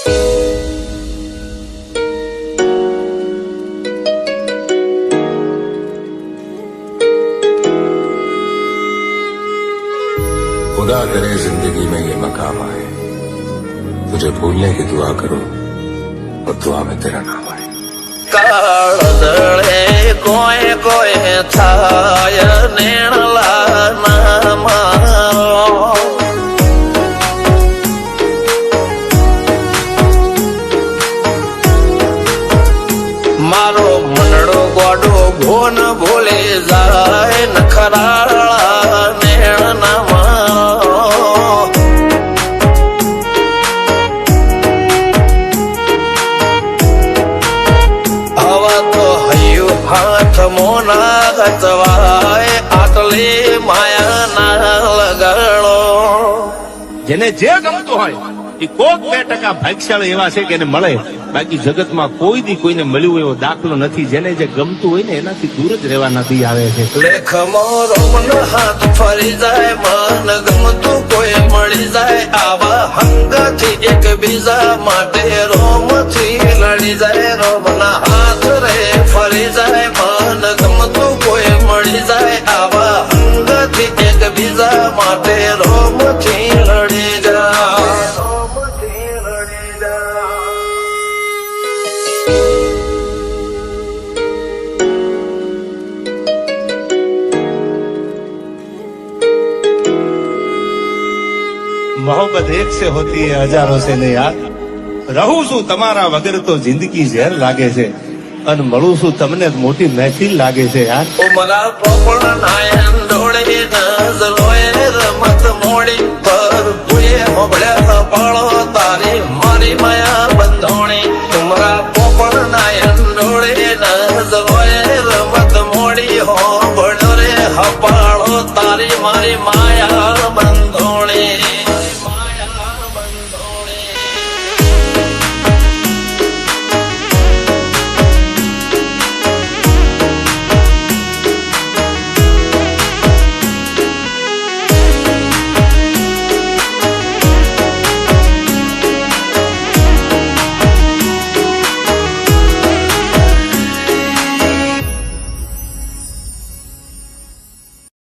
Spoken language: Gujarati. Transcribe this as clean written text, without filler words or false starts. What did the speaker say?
खुदा करे जिंदगी में ये मकाम आए, तुझे भूलने की दुआ करो और दुआ में तेरा नाम आए। કાળદળે કોઈ કોઈ થાય નેણલા ના મારો મારો મનડો ગોડો ભોન ભૂલે જાય નખરાળા નેણ ના મારો હવા તો હૈયું હાથ મોના ગચવાય આટલે માયા ના લગાડો જેને જે ગમતું હોય એ કોક 2% ભાગ્યશાળી એવા છે કે એને મળે, બાકી જગતમાં કોઈ દી કોઈને મળ્યું એવો દાખલો નથી. જેને જે ગમતું હોય ને એનાથી દૂર જ રહેવા નથી આવે છે. લેખમો રોમન હાથ ફરી જાય, મન ગમતું કોઈ મળી જાય, આવા હંગથી એકબીજા માટે રોમથી લડી જાય. રોમના હાથ રે ફરી જાય, મન ગમતું કોઈ મળી જાય, આવા હંગથી એકબીજા માટે રોમથી લડી જાય. રોમથી લડી જાય. मोहब्बत एक से होती है हजारों से नहीं यार. રહું છું તમારા વગર તો જિંદગી ઝેર લાગે છે, અને મળું છું તમને મોટી મહેફિલ લાગે છે યાર. ઉમરા પોપણ નાયન ડોળે નજરોએ રમત મોડી પર પુએ મોબળ્યા પાળો તારી મારી માયા બંધોણી. ઉમરા પોપણ નાયન ડોળે નજરોએ રમત મોડી હો બળ્યો રે હપાળો તારી મારી